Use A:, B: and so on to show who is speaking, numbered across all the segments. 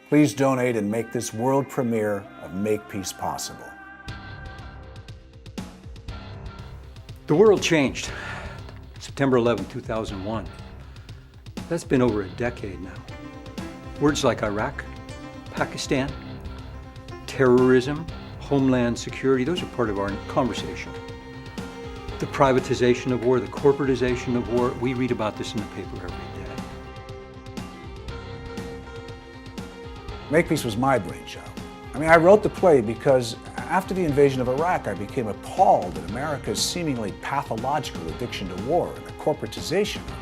A: Please donate and make this world premiere of Makepeace possible.
B: The world changed September 11, 2001. That's been over a decade now. Words like Iraq, Pakistan, terrorism, homeland security, those are part of our conversation. The privatization of war, the corporatization of war, we read about this in the paper every day.
A: Makepeace was my brainchild. I wrote the play because after the invasion of Iraq, I became appalled at America's seemingly pathological addiction to war and the corporatization of it.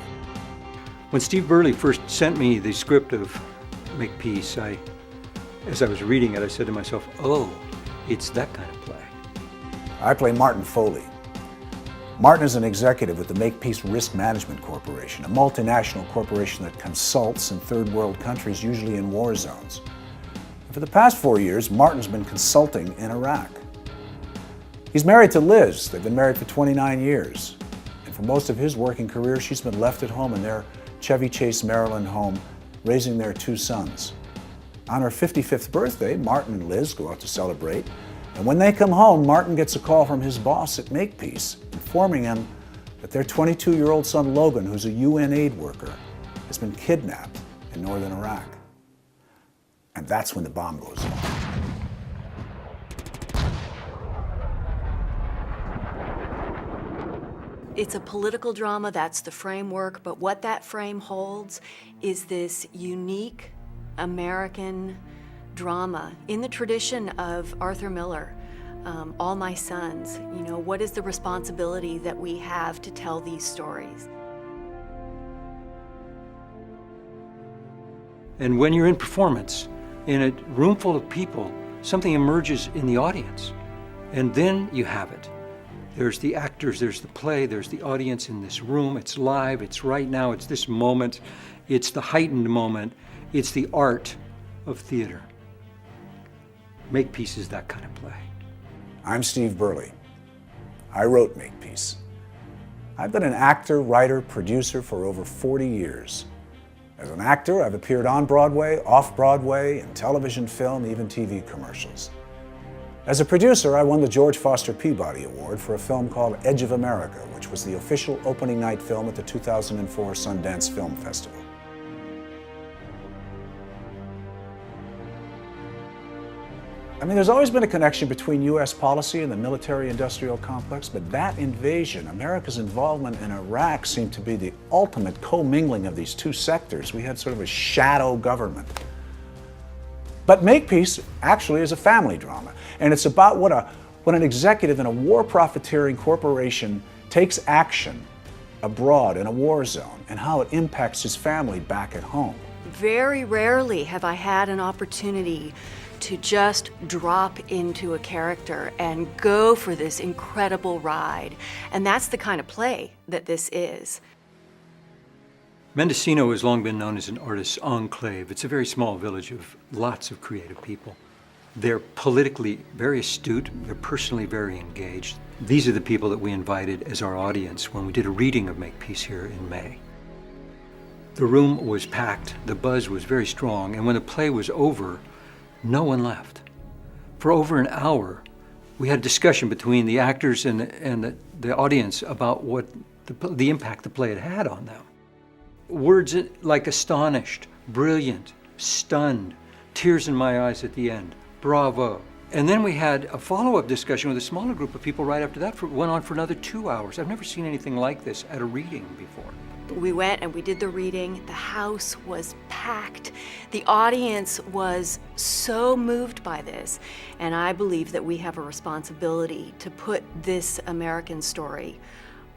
B: When Steve Burleigh first sent me the script of Makepeace, as I was reading it, I said to myself, oh, it's that kind of play.
A: I play Martin Foley. Martin is an executive with the Makepeace Risk Management Corporation, a multinational corporation that consults in third world countries, usually in war zones. For the past 4 years, Martin's been consulting in Iraq. He's married to Liz. They've been married for 29 years. And for most of his working career, she's been left at home in their Chevy Chase, Maryland home, raising their 2 sons. On her 55th birthday, Martin and Liz go out to celebrate. And when they come home, Martin gets a call from his boss at Makepeace, informing him that their 22-year-old son Logan, who's a UN aid worker, has been kidnapped in northern Iraq. And that's when the bomb goes off.
C: It's a political drama, that's the framework, but what that frame holds is this unique American drama in the tradition of Arthur Miller, All My Sons. What is the responsibility that we have to tell these stories?
B: And when you're in performance, in a room full of people, something emerges in the audience. And then you have it. There's the actors, there's the play, there's the audience in this room. It's live, it's right now, it's this moment. It's the heightened moment. It's the art of theater. Makepeace is that kind of play.
A: I'm Steve Burleigh. I wrote Makepeace. I've been an actor, writer, producer for over 40 years. As an actor, I've appeared on Broadway, off Broadway, in television, film, even TV commercials. As a producer, I won the George Foster Peabody Award for a film called Edge of America, which was the official opening night film at the 2004 Sundance Film Festival. There's always been a connection between U.S. policy and the military-industrial complex, but that invasion, America's involvement in Iraq, seemed to be the ultimate commingling of these two sectors. We had sort of a shadow government. But Makepeace actually is a family drama, and it's about what an executive in a war profiteering corporation takes action abroad in a war zone and how it impacts his family back at home.
C: Very rarely have I had an opportunity to just drop into a character and go for this incredible ride. And that's the kind of play that this is.
B: Mendocino has long been known as an artist's enclave. It's a very small village of lots of creative people. They're politically very astute, they're personally very engaged. These are the people that we invited as our audience when we did a reading of Makepeace here in May. The room was packed, the buzz was very strong, and when the play was over, no one left. For over an hour, we had a discussion between the actors and the audience about what the impact the play had had on them. Words like astonished, brilliant, stunned, tears in my eyes at the end, bravo. And then we had a follow-up discussion with a smaller group of people right after that. Went on for another 2 hours. I've never seen anything like this at a reading before.
C: We went and we did the reading. The house was packed. The audience was so moved by this. And I believe that we have a responsibility to put this American story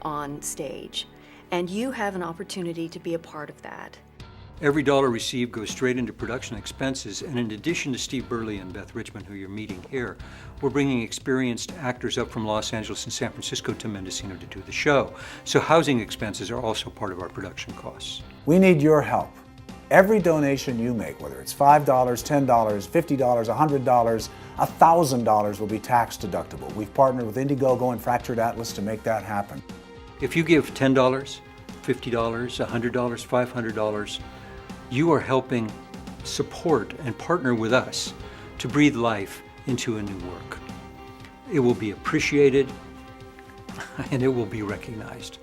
C: on stage. And you have an opportunity to be a part of that.
B: Every dollar received goes straight into production expenses, and in addition to Steve Burleigh and Beth Richmond, who you're meeting here, we're bringing experienced actors up from Los Angeles and San Francisco to Mendocino to do the show. So housing expenses are also part of our production costs.
A: We need your help. Every donation you make, whether it's $5, $10, $50, $100, $1,000 will be tax deductible. We've partnered with IndieGoGo and Fractured Atlas to make that happen.
B: If you give $10, $50, $100, $500, you are helping support and partner with us to breathe life into a new work. It will be appreciated and it will be recognized.